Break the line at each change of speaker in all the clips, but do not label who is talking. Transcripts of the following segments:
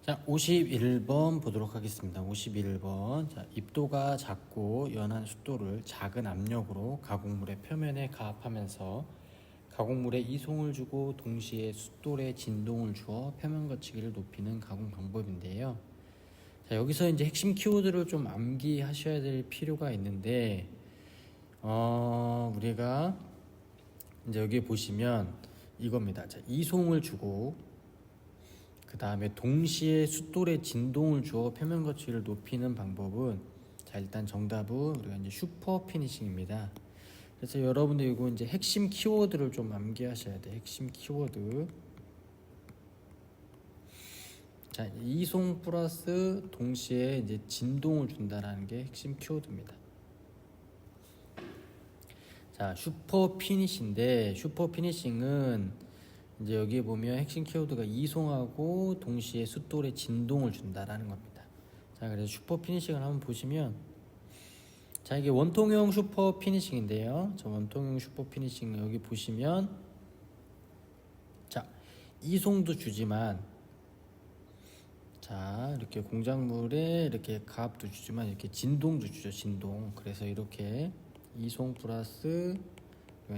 자, 51번 보도록 하겠습니다. 51번. 자, 입도가 작고 연한 숫도를 작은 압력으로 가공물의 표면에 가압하면서 가공물에 이송을 주고 동시에 숫돌에 진동을 주어 표면 거치기를 높이는 가공 방법인데요. 자, 여기서 이제 핵심 키워드를 좀 암기하셔야 될 필요가 있는데, 우리가 이제 여기 보시면 이겁니다. 자, 이송을 주고 그 다음에 동시에 숫돌에 진동을 주어 표면 거치기를 높이는 방법은, 자, 일단 정답은 우리가 이제 슈퍼 피니싱입니다. 그래서 여러분들 이거 이제 핵심 키워드를 좀 암기하셔야 돼. 핵심 키워드. 자, 이송 플러스 동시에 이제 진동을 준다라는 게 핵심 키워드입니다. 자, 슈퍼 피니시인데, 슈퍼 피니싱은 이제 여기 보면 핵심 키워드가 이송하고 동시에 숫돌에 진동을 준다라는 겁니다. 자, 그래서 슈퍼 피니싱을 한번 보시면, 자, 이게 원통형 슈퍼 피니싱인데요. 저 원통형 슈퍼 피니싱 여기 보시면, 자, 이송도 주지만, 자, 이렇게 공작물에 이렇게 가압도 주지만 이렇게 진동도 주죠. 진동. 그래서 이렇게 이송 플러스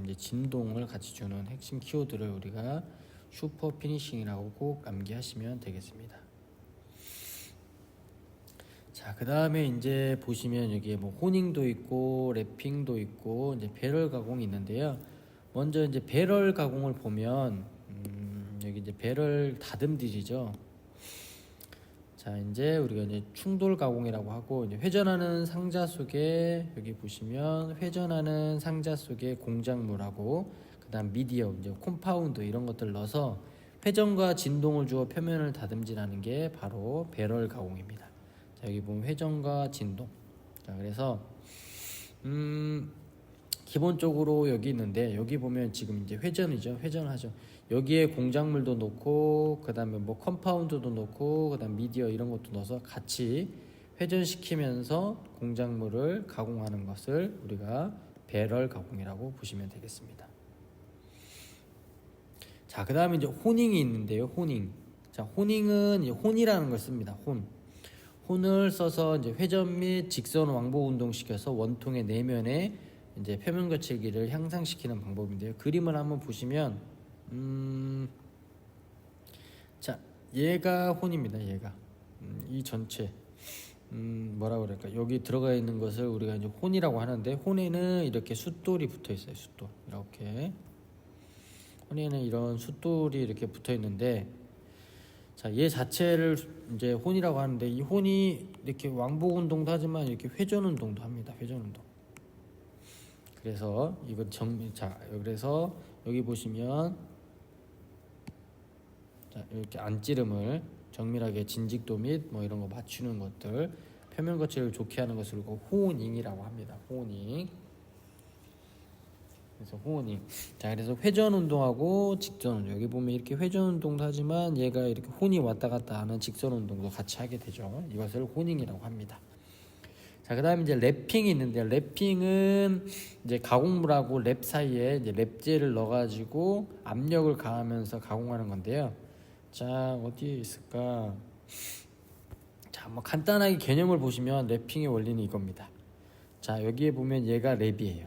이제 진동을 같이 주는 핵심 키워드를 우리가 슈퍼 피니싱이라고 꼭 암기하시면 되겠습니다. 자, 그 다음에 이제 보시면 여기에 뭐 호닝도 있고 랩핑도 있고 이제 배럴 가공이 있는데요. 먼저 이제 배럴 가공을 보면 여기 이제 배럴 다듬질이죠. 자, 이제 우리가 이제 충돌 가공이라고 하고, 이제 회전하는 상자 속에 여기 보시면 회전하는 상자 속에 공작물하고 그다음 미디어, 이제 콤파운드 이런 것들 넣어서 회전과 진동을 주어 표면을 다듬질하는 게 바로 배럴 가공입니다. 자, 여기 보면 회전과 진동. 자, 그래서 기본적으로 여기 있는데, 여기 보면 지금 이제 회전이죠. 회전하죠. 여기에 공작물도 넣고 그다음에 뭐 컴파운드도 넣고 그다음 미디어 이런 것도 넣어서 같이 회전시키면서 공작물을 가공하는 것을 우리가 배럴 가공이라고 보시면 되겠습니다. 자, 그다음에 이제 호닝이 있는데요. 호닝. 자, 호닝은 이제 혼이라는 걸 씁니다. 혼을 써서 이제 회전 및 직선 왕복 운동시켜서 원통의 내면에 이제 표면 거치기를 향상시키는 방법인데요. 그림을 한번 보시면 자, 얘가 혼입니다. 얘가 이 전체 뭐라 그럴까, 여기 들어가 있는 것을 우리가 이제 혼이라고 하는데, 혼에는 이렇게 숫돌이 붙어 있어요. 숫돌 이렇게 혼에는 이런 숫돌이 이렇게 붙어 있는데, 자, 얘 자체를 이제 혼이라고 하는데, 이 혼이 이렇게 왕복 운동도 하지만 이렇게 회전 운동도 합니다. 회전 운동. 그래서 이건 자, 그래서 여기 보시면, 자, 이렇게 안찌름을 정밀하게 진직도 및 뭐 이런 거 맞추는 것들, 표면 거치를 좋게 하는 것을 호닝이라고 합니다. 호닝. 그래서 호닝. 자, 그래서 회전 운동하고 직선 운동, 여기 보면 이렇게 회전 운동도 하지만 얘가 이렇게 혼이 왔다 갔다 하는 직선 운동도 같이 하게 되죠. 이것을 호닝이라고 합니다. 자, 그 다음에 이제 랩핑이 있는데, 랩핑은 이제 가공물하고 랩 사이에 이제 랩재를 넣어가지고 압력을 가하면서 가공하는 건데요. 자, 어디에 있을까? 자, 뭐 간단하게 개념을 보시면 랩핑의 원리는 이겁니다. 자, 여기에 보면 얘가 랩이에요.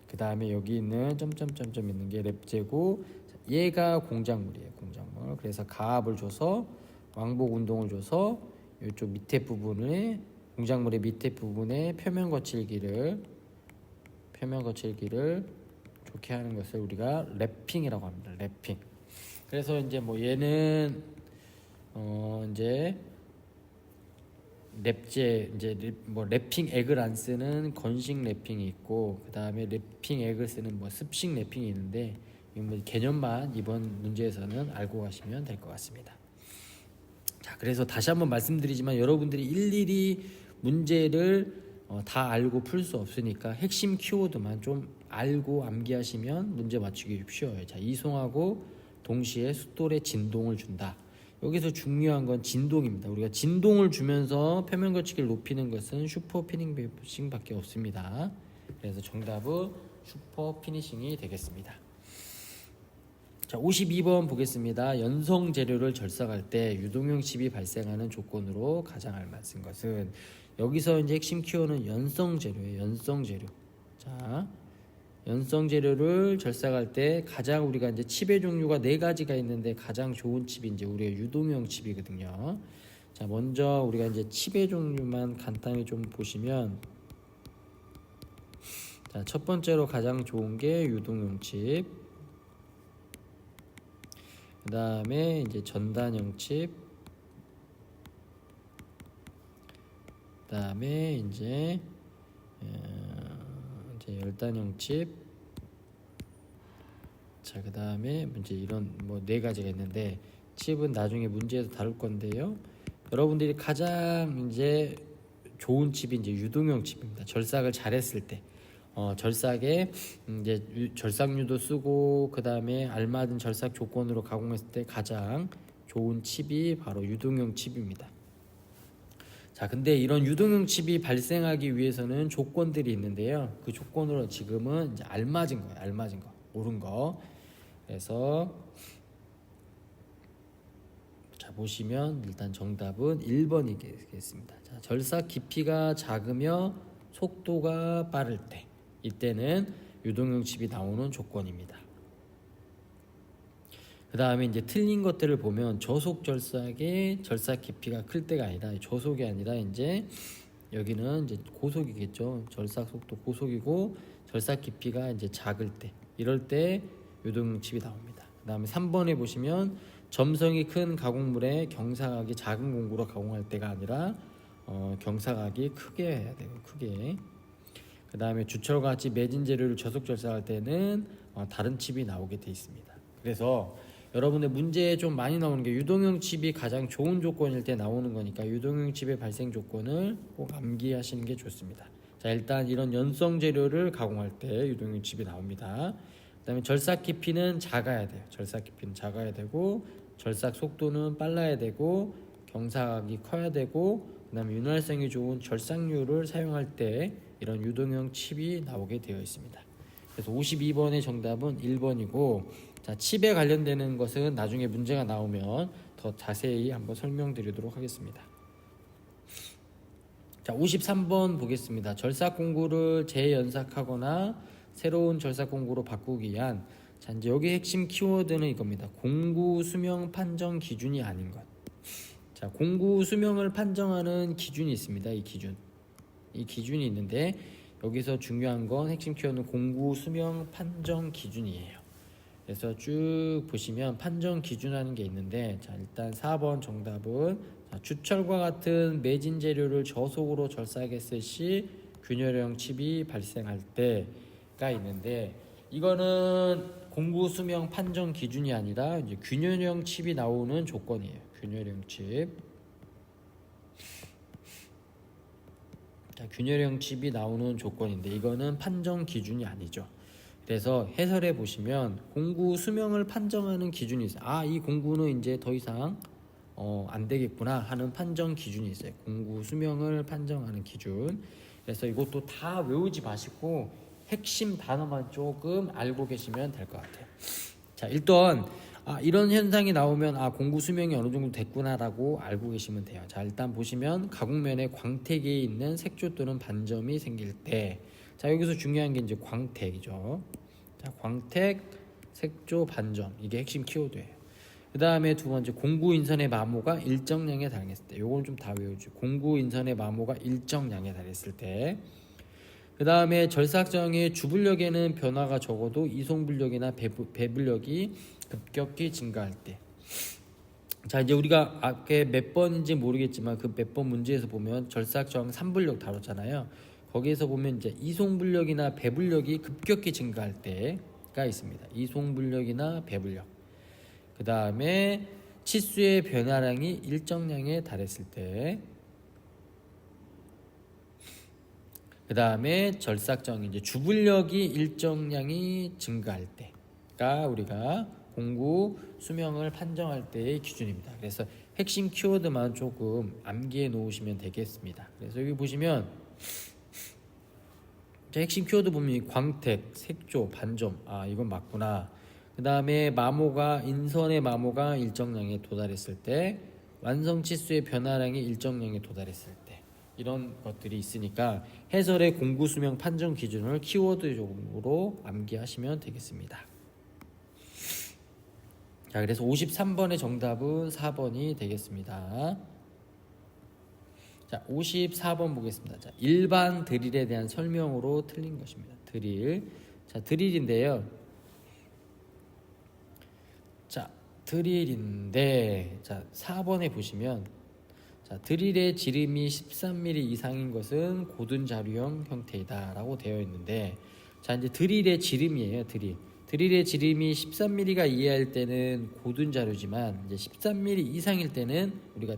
그 다음에 여기 있는 점점점점 있는 게 랩재고, 얘가 공작물이에요. 공작물. 그래서 가압을 줘서 왕복 운동을 줘서 이쪽 밑에 부분에, 공작물의 밑에 부분에 표면 거칠기를 좋게 하는 것을 우리가 랩핑이라고 합니다. 랩핑. 그래서 이제 뭐 얘는 이제 랩재, 이제 뭐 랩핑 액을 안 쓰는 건식 랩핑이 있고, 그 다음에 랩핑 액을 쓰는 뭐 습식 랩핑이 있는데, 이 뭐 개념만 이번 문제에서는 알고 가시면 될 것 같습니다. 자, 그래서 다시 한번 말씀드리지만 여러분들이 일일이 문제를 다 알고 풀 수 없으니까 핵심 키워드만 좀 알고 암기하시면 문제 맞추기 쉬워요. 자, 이송하고 동시에 숫돌에 진동을 준다. 여기서 중요한 건 진동입니다. 우리가 진동을 주면서 표면 거치기를 높이는 것은 슈퍼 피니싱밖에 없습니다. 그래서 정답은 슈퍼 피니싱이 되겠습니다. 자, 52번 보겠습니다. 연성 재료를 절삭할 때 유동형 칩이 발생하는 조건으로 가장 알맞은 것은, 여기서 이제 핵심 키워드는 연성 재료예요. 연성 재료. 자, 연성 재료를 절삭할 때 가장 우리가 이제 칩의 종류가 네 가지가 있는데 가장 좋은 칩이 이제 우리의 유동형 칩이거든요. 자, 먼저 우리가 이제 칩의 종류만 간단히 좀 보시면, 자, 첫 번째로 가장 좋은 게 유동형 칩. 그 다음에 이제 전단형 칩. 그 다음에 이제 열단형 칩. 자, 그 다음에 이제 이런 뭐 네 가지가 있는데, 칩은 나중에 문제에서 다룰 건데요. 여러분들이 가장 이제 좋은 칩이 이제 유동형 칩입니다. 절삭을 잘했을 때, 절삭에 이제 절삭류도 쓰고 그 다음에 알맞은 절삭 조건으로 가공했을 때 가장 좋은 칩이 바로 유동형 칩입니다. 자, 근데 이런 유동형 칩이 발생하기 위해서는 조건들이 있는데요. 그 조건으로 지금은 이제 알맞은 거예요. 알맞은 거, 옳은 거. 그래서 자, 보시면 일단 정답은 1번이겠습니다. 자, 절삭 깊이가 작으며 속도가 빠를 때, 이때는 유동형 칩이 나오는 조건입니다. 그 다음에 이제 틀린 것들을 보면, 저속 절삭의 절삭 깊이가 클 때가 아니라, 저속이 아니라 이제 여기는 이제 고속이겠죠. 절삭 속도 고속이고 절삭 깊이가 이제 작을 때, 이럴 때 유동형 칩이 나옵니다. 그 다음에 3번에 보시면, 점성이 큰 가공물에 경사각이 작은 공구로 가공할 때가 아니라 경사각이 크게 해야 돼요. 크게. 그 다음에 주철과 같이 매진 재료를 저속 절삭할 때는 다른 칩이 나오게 돼 있습니다. 그래서 여러분들 문제에 좀 많이 나오는 게 유동형 칩이 가장 좋은 조건일 때 나오는 거니까 유동형 칩의 발생 조건을 꼭 암기하시는 게 좋습니다. 자, 일단 이런 연성 재료를 가공할 때 유동형 칩이 나옵니다. 그 다음에 절삭 깊이는 작아야 돼요. 절삭 깊이는 작아야 되고, 절삭 속도는 빨라야 되고, 경사각이 커야 되고, 그 다음에 윤활성이 좋은 절삭류를 사용할 때 이런 유동형 칩이 나오게 되어 있습니다. 그래서 52번의 정답은 1번이고, 자, 칩에 관련되는 것은 나중에 문제가 나오면 더 자세히 한번 설명드리도록 하겠습니다. 자, 53번 보겠습니다. 절삭 공구를 재연삭하거나 새로운 절삭 공구로 바꾸기 위한, 자, 이제 여기 핵심 키워드는 이겁니다. 공구 수명 판정 기준이 아닌 것. 자, 공구 수명을 판정하는 기준이 있습니다. 이 기준이 있는데, 여기서 중요한 건 핵심 키워드는 공구 수명 판정 기준이에요. 그래서 쭉 보시면 판정 기준하는 게 있는데, 자, 일단 4번 정답은, 자, 주철과 같은 매진 재료를 저속으로 절삭했을 시 균열형 칩이 발생할 때가 있는데, 이거는 공구 수명 판정 기준이 아니라 이제 균열형 칩이 나오는 조건이에요. 균열형 칩. 자, 균열형 칩이 나오는 조건인데, 이거는 판정 기준이 아니죠. 그래서 해설해 보시면 공구 수명을 판정하는 기준이 있어요. 아, 이 공구는 이제 더 이상 안 되겠구나 하는 판정 기준이 있어요. 공구 수명을 판정하는 기준. 그래서 이것도 다 외우지 마시고 핵심 단어만 조금 알고 계시면 될 것 같아요. 자, 일단 이런 현상이 나오면 공구 수명이 어느 정도 됐구나라고 알고 계시면 돼요. 자, 일단 보시면 가공면에 광택이 있는 색조 또는 반점이 생길 때, 자, 여기서 중요한 게 이제 광택이죠. 자, 광택, 색조, 반점, 이게 핵심 키워드예요. 그 다음에 두 번째, 공구 인선의 마모가 일정량에 달했을 때, 요건 좀 다 외우죠. 공구 인선의 마모가 일정량에 달했을 때. 그 다음에 절삭정의 주불력에는 변화가 적어도 이송불력이나 배불력이 급격히 증가할 때. 자, 이제 우리가 앞에 몇 번인지 모르겠지만 그 몇 번 문제에서 보면 절삭정 3불력 다뤘잖아요. 거기에서 보면 이제 이송불력이나 배불력이 급격히 증가할 때가 있습니다. 이송불력이나 배불력. 그 다음에 치수의 변화량이 일정량에 달했을 때. 그 다음에 절삭정 이제 주불력이 일정량이 증가할 때가 우리가 공구 수명을 판정할 때의 기준입니다. 그래서 핵심 키워드만 조금 암기해 놓으시면 되겠습니다. 그래서 여기 보시면 핵심 키워드 보면 광택, 색조, 반점, 이건 맞구나. 그 다음에 인선의 마모가 일정량에 도달했을 때, 완성 치수의 변화량이 일정량에 도달했을 때, 이런 것들이 있으니까 해설의 공구 수명 판정 기준을 키워드적으로 암기하시면 되겠습니다. 자, 그래서 53번의 정답은 4번이 되겠습니다. 자, 54번 보겠습니다. 자, 일반 드릴에 대한 설명으로 틀린 것입니다. 드릴. 자, 드릴인데요. 자, 드릴인데, 자, 4번에 보시면, 자, 드릴의 지름이 13mm 이상인 것은 고든 자루형 형태이다라고 되어 있는데, 자, 이제 드릴의 지름이에요. 드릴의 지름이 13mm가 이하일 때는 고든 자루지만, 이제 13mm 이상일 때는 우리가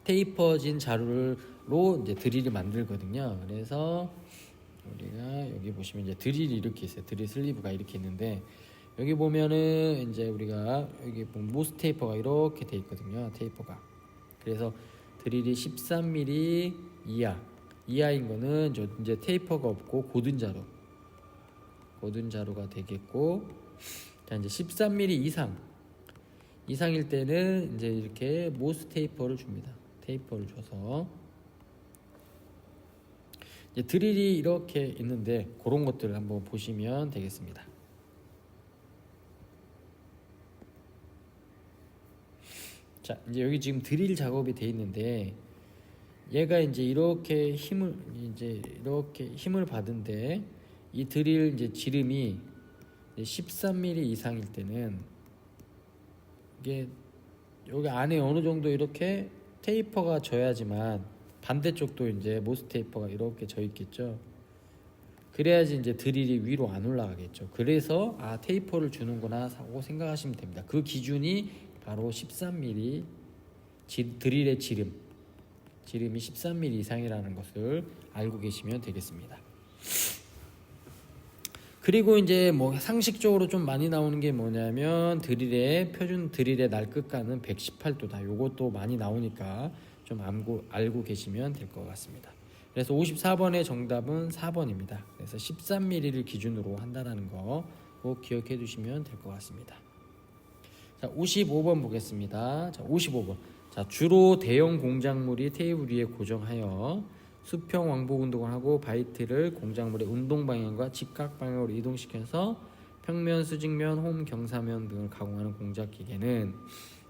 테이퍼진 자루로 이제 드릴을 만들거든요. 그래서 우리가 여기 보시면 이제 드릴이 이렇게 있어요. 드릴 슬리브가 이렇게 있는데, 여기 보면은 이제 우리가 여기 보면 모스 테이퍼가 이렇게 돼 있거든요. 테이퍼가. 그래서 드릴이 13mm 이하인 거는 이제 테이퍼가 없고 고든 자루가 되겠고, 자, 이제 13mm 이상일 때는 이제 이렇게 모스 테이퍼를 줍니다. 테이퍼를 줘서 이제 드릴이 이렇게 있는데, 그런 것들을 한번 보시면 되겠습니다. 자, 이제 여기 지금 드릴 작업이 돼 있는데, 얘가 이제 이렇게 힘을 받은데, 이 드릴 이제 지름이 13mm 이상일 때는 이게 여기 안에 어느 정도 이렇게 테이퍼가 져야지만, 반대쪽도 이제 모스 테이퍼가 이렇게 져 있겠죠. 그래야지 이제 드릴이 위로 안 올라가겠죠. 그래서 테이퍼를 주는구나 하고 생각하시면 됩니다. 그 기준이 바로 13mm, 드릴의 지름이 13mm 이상이라는 것을 알고 계시면 되겠습니다. 그리고 이제 뭐 상식적으로 좀 많이 나오는 게 뭐냐면, 표준 드릴의 날끝가는 118도다. 요것도 많이 나오니까 좀 알고 계시면 될 것 같습니다. 그래서 54번의 정답은 4번입니다. 그래서 13mm를 기준으로 한다는 거 꼭 기억해 두시면 될 것 같습니다. 자, 55번 보겠습니다. 자, 55번. 자, 주로 대형 공작물이 테이블 위에 고정하여 수평 왕복 운동을 하고 바이트를 공작물의 운동 방향과 직각 방향으로 이동시켜서 평면, 수직면, 홈, 경사면 등을 가공하는 공작 기계는,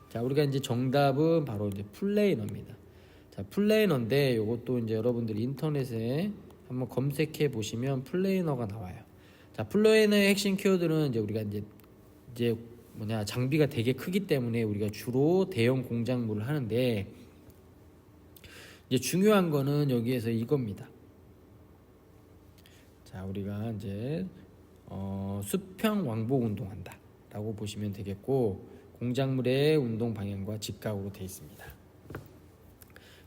자, 우리가 이제 정답은 바로 이제 플레이너입니다. 자, 플레이너인데 이것도 이제 여러분들이 인터넷에 한번 검색해 보시면 플레이너가 나와요. 자, 플레이너의 핵심 키워드는 이제 우리가 이제 장비가 되게 크기 때문에 우리가 주로 대형 공작물을 하는데, 이제 중요한 거는 여기에서 이겁니다. 자, 우리가 이제 수평 왕복 운동한다 라고 보시면 되겠고, 공작물의 운동 방향과 직각으로 되어 있습니다.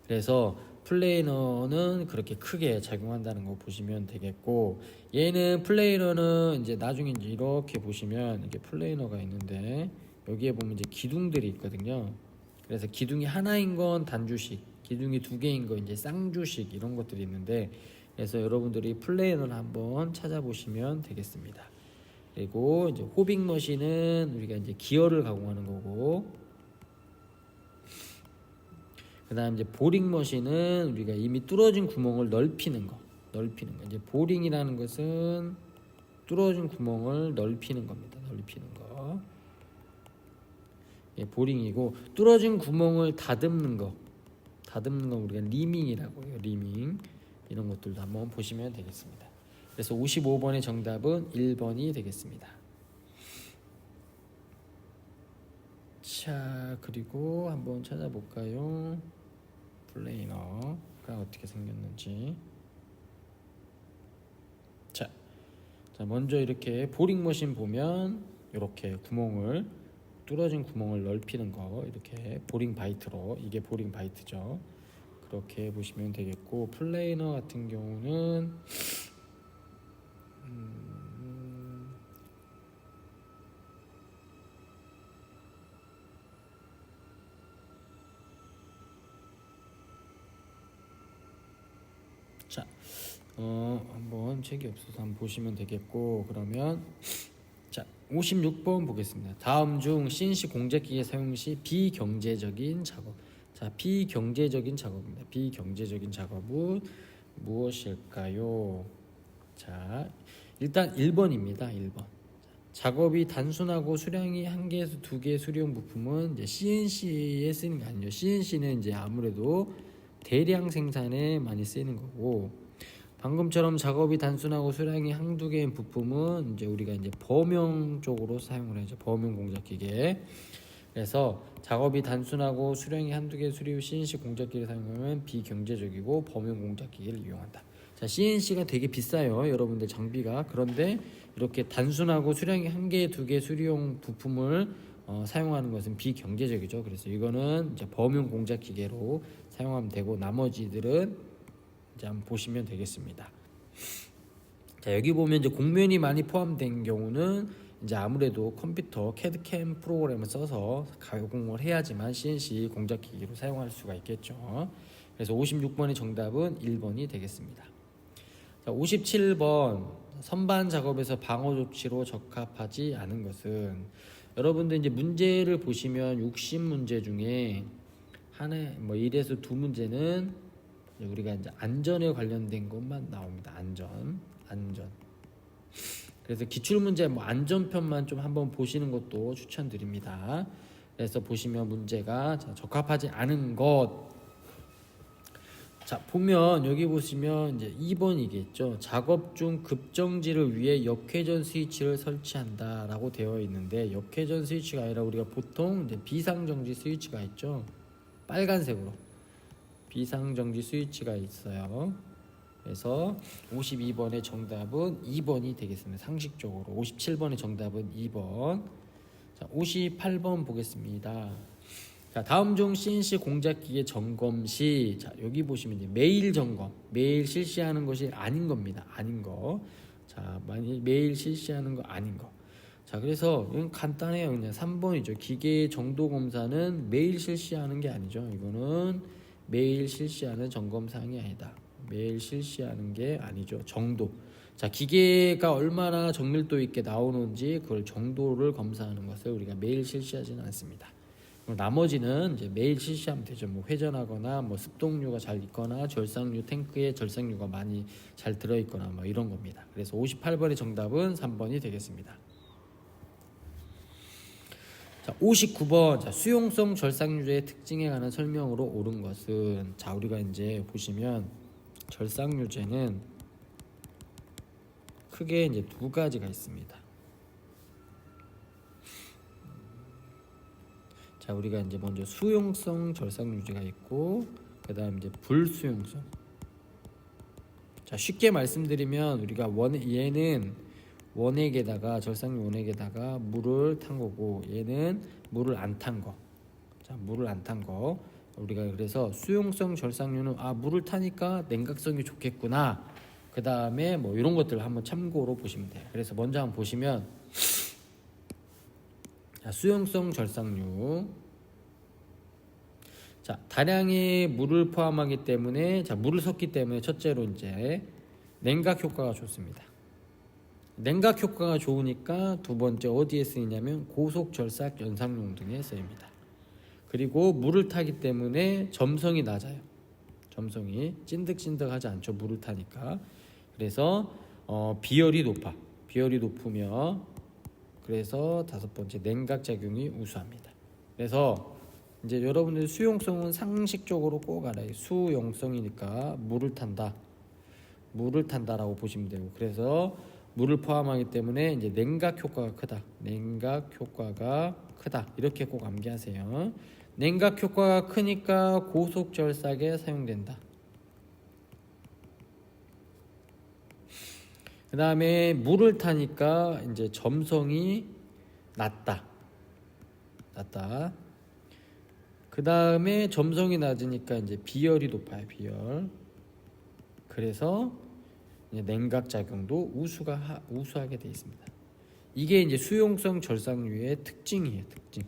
그래서 플레이너는 그렇게 크게 작용한다는 거 보시면 되겠고, 얘는 플레이너는 이제 나중에 이제 이렇게 보시면 이게 플레이너가 있는데, 여기에 보면 이제 기둥들이 있거든요. 그래서 기둥이 하나인 건 단주식, 기둥이 두 개인 거 이제 쌍주식, 이런 것들이 있는데, 그래서 여러분들이 플레이너를 한번 찾아보시면 되겠습니다. 그리고 이제 호빙 머신은 우리가 이제 기어를 가공하는 거고, 그 다음 이제 보링 머신은 우리가 이미 뚫어진 구멍을 넓히는 거. 이제 보링이라는 것은 뚫어진 구멍을 넓히는 겁니다. 넓히는 거. 예, 보링이고, 뚫어진 구멍을 다듬는 거 우리가 리밍이라고 해요. 리밍. 이런 것들도 한번 보시면 되겠습니다. 그래서 55번의 정답은 1번이 되겠습니다. 자, 그리고 한번 찾아볼까요? 플레이너가 어떻게 생겼는지. 자, 먼저 이렇게 보링 머신 보면 이렇게 뚫어진 구멍을 넓히는 거, 이렇게 보링 바이트로, 이게 보링 바이트죠. 그렇게 보시면 되겠고, 플레이너 같은 경우는 자, 한번 책이 없어서 한번 보시면 되겠고, 그러면 자 56번 보겠습니다. 다음 중 CNC 공작기계 사용 시 비경제적인 작업. 자 비경제적인 작업입니다. 비경제적인 작업은 무엇일까요? 자 일단 1번입니다. 1번. 작업이 단순하고 수량이 1개에서 2개 수리용 부품은 이제 CNC에 쓰는 게 아니죠. CNC는 이제 아무래도 대량 생산에 많이 쓰이는 거고, 방금처럼 작업이 단순하고 수량이 1~2개인 부품은 이제 우리가 이제 범용 쪽으로 사용을 하죠. 범용 공작기계. 그래서 작업이 단순하고 수량이 1~2개 수리 후 CNC 공작기를 사용하면 비경제적이고 범용 공작기계를 이용한다. 자, CNC가 되게 비싸요, 여러분들 장비가. 그런데 이렇게 단순하고 수량이 1개, 2개 수리용 부품을 사용하는 것은 비경제적이죠. 그래서 이거는 이제 범용 공작기계로 사용하면 되고, 나머지들은 이제 한번 보시면 되겠습니다. 자, 여기 보면 이제 곡면이 많이 포함된 경우는 이제 아무래도 컴퓨터 CAD/CAM 프로그램을 써서 가공을 해야지만 CNC 공작기계로 사용할 수가 있겠죠. 그래서 56번의 정답은 1번이 되겠습니다. 자, 57번 선반 작업에서 방어 조치로 적합하지 않은 것은, 여러분들 이제 문제를 보시면 60문제 중에 하나 뭐 1에서 2문제는 우리가 이제 안전에 관련된 것만 나옵니다. 안전. 그래서 기출문제 뭐 안전편만 좀 한번 보시는 것도 추천드립니다. 그래서 보시면 문제가 자, 적합하지 않은 것. 자, 보면 여기 보시면 이제 2번이겠죠. 작업 중 급정지를 위해 역회전 스위치를 설치한다라고 되어 있는데, 역회전 스위치가 아니라 우리가 보통 이제 비상정지 스위치가 있죠. 빨간색으로 비상정지 스위치가 있어요. 그래서 52번의 정답은 2번이 되겠습니다. 상식적으로 57번의 정답은 2번. 자, 58번 보겠습니다. 자, 다음 중 CNC 공작기계 점검 시, 자 여기 보시면 이제 매일 점검, 매일 실시하는 것이 아닌 겁니다. 아닌 거. 자, 매일 실시하는 거 아닌 거. 자, 그래서 이건 간단해요. 그냥 3번이죠. 기계 정도 검사는 매일 실시하는 게 아니죠. 이거는 매일 실시하는 점검 사항이 아니다. 매일 실시하는 게 아니죠. 정도. 자, 기계가 얼마나 정밀도 있게 나오는지 그걸 정도를 검사하는 것을 우리가 매일 실시하지는 않습니다. 나머지는 이제 매일 실시하면 되죠. 뭐 회전하거나 뭐 습동류가 잘 있거나 절삭류 탱크에 절삭류가 많이 잘 들어 있거나 뭐 이런 겁니다. 그래서 58번의 정답은 3번이 되겠습니다. 자, 59번. 자, 수용성 절삭류의 특징에 관한 설명으로 옳은 것은, 자 우리가 이제 보시면 절삭유제는 크게 이제 두 가지가 있습니다. 자, 우리가 이제 먼저 수용성 절삭유제가 있고, 그다음 이제 불수용성. 자, 쉽게 말씀드리면 우리가 얘는 원액에다가 절삭유 원액에다가 물을 탄 거고, 얘는 물을 안 탄 거. 자, 물을 안 탄 거. 우리가 그래서 수용성 절삭유는 물을 타니까 냉각성이 좋겠구나. 그 다음에 뭐 이런 것들을 한번 참고로 보시면 돼요. 그래서 먼저 한번 보시면, 자, 수용성 절삭유. 자, 다량의 물을 포함하기 때문에, 자, 물을 섞기 때문에 첫째로 이제 냉각 효과가 좋습니다. 냉각 효과가 좋으니까 두 번째 어디에 쓰이냐면 고속 절삭 연상용 등에 쓰입니다. 그리고 물을 타기 때문에 점성이 낮아요. 점성이 찐득찐득하지 않죠. 물을 타니까. 그래서 비열이 높아. 비열이 높으며, 그래서 다섯 번째 냉각 작용이 우수합니다. 그래서 이제 여러분들 수용성은 상식적으로 꼭 알아요. 수용성이니까 물을 탄다라고 보시면 되고, 그래서 물을 포함하기 때문에 이제 냉각 효과가 크다. 냉각 효과가 크다. 이렇게 꼭 암기하세요. 냉각 효과가 크니까 고속 절삭에 사용된다. 그 다음에 물을 타니까 이제 점성이 낮다. 그 다음에 점성이 낮으니까 이제 비열이 높아요. 비열. 그래서 이제 냉각 작용도 우수하게 되어 있습니다. 이게 이제 수용성 절삭유의 특징이에요. 특징.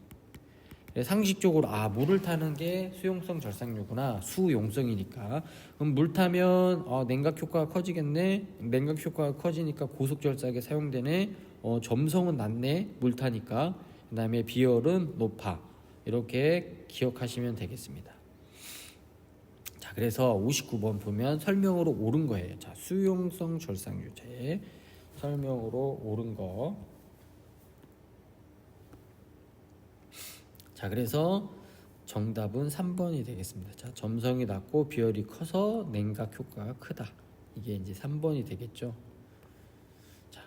상식적으로 물을 타는 게 수용성 절상류구나. 수용성이니까. 그럼 물 타면 냉각 효과가 커지겠네. 냉각 효과가 커지니까 고속 절삭에 사용되네. 점성은 낮네. 물 타니까. 그다음에 비열은 높아. 이렇게 기억하시면 되겠습니다. 자, 그래서 59번 보면 설명으로 옳은 거예요. 자, 수용성 절상유제 설명으로 옳은 거. 자, 그래서 정답은 3번이 되겠습니다. 자, 점성이 낮고 비열이 커서 냉각 효과가 크다. 이게 이제 3번이 되겠죠. 자,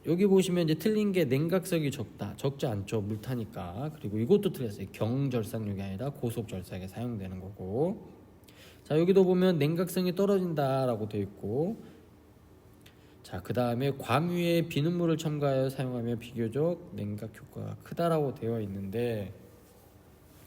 여기 보시면 이제 틀린 게 냉각성이 적다. 적지 않죠. 물 타니까. 그리고 이것도 틀렸어요. 경절삭력이 아니라 고속절삭에 사용되는 거고. 자, 여기도 보면 냉각성이 떨어진다라고 되어 있고. 자, 그 다음에 광유에 비눗물을 첨가하여 사용하면 비교적 냉각 효과가 크다라고 되어 있는데,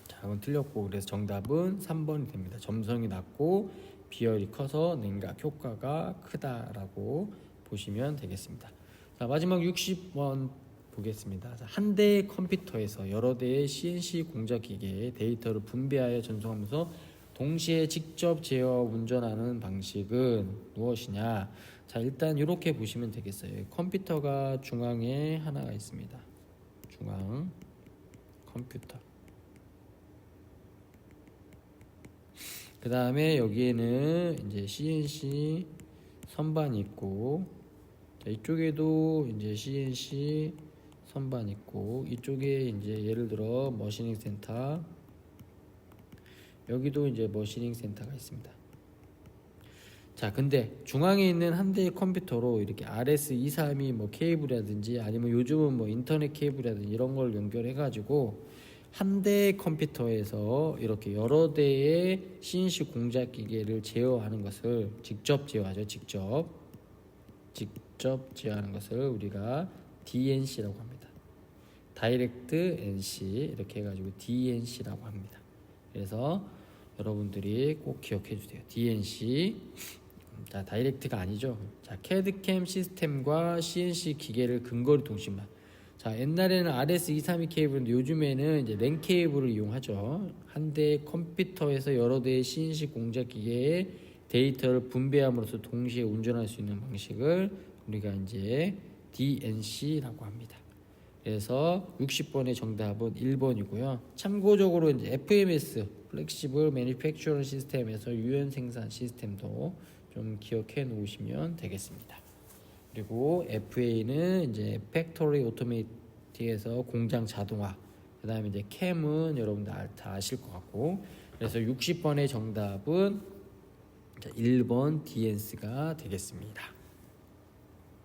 자, 이건 틀렸고, 그래서 정답은 3번이 됩니다. 점성이 낮고 비열이 커서 냉각 효과가 크다라고 보시면 되겠습니다. 자, 마지막 60번 보겠습니다. 자, 한 대의 컴퓨터에서 여러 대의 CNC 공작 기계에 데이터를 분배하여 전송하면서 동시에 직접 제어 운전하는 방식은 무엇이냐? 자, 일단 이렇게 보시면 되겠어요. 컴퓨터가 중앙에 하나가 있습니다. 중앙 컴퓨터. 그 다음에 여기에는 이제 CNC 선반이 있고, 자, 이쪽에도 이제 CNC 선반이 있고, 이쪽에 이제 예를 들어 머시닝 센터, 여기도 이제 머시닝 센터가 있습니다. 자, 근데 중앙에 있는 한 대의 컴퓨터로 이렇게 RS232 뭐 케이블이라든지 아니면 요즘은 뭐 인터넷 케이블이라든지 이런 걸 연결해 가지고 한 대의 컴퓨터에서 이렇게 여러 대의 CNC 공작 기계를 제어하는 것을 직접 제어하죠. 직접 제어하는 것을 우리가 DNC라고 합니다. 다이렉트 NC 이렇게 해가지고 DNC라고 합니다. 그래서 여러분들이 꼭 기억해 주세요. DNC. 자, 다이렉트가 아니죠. 자, CAD/CAM 시스템과 CNC 기계를 근거리 통신만. 자, 옛날에는 RS232 케이블인데 요즘에는 이제 랜 케이블을 이용하죠. 한 대의 컴퓨터에서 여러 대의 CNC 공작 기계에 데이터를 분배함으로써 동시에 운전할 수 있는 방식을 우리가 이제 DNC라고 합니다. 그래서 60번의 정답은 1번이고요. 참고적으로 이제 FMS 플렉시블 매니팩처링 시스템에서 유연 생산 시스템도 좀 기억해 놓으시면 되겠습니다. 그리고 FA는 이제 팩토리 오토메이티에서 공장 자동화. 그다음에 이제 CAM은 여러분들 다 아실 것 같고. 그래서 60번의 정답은 1번 DNC가 되겠습니다.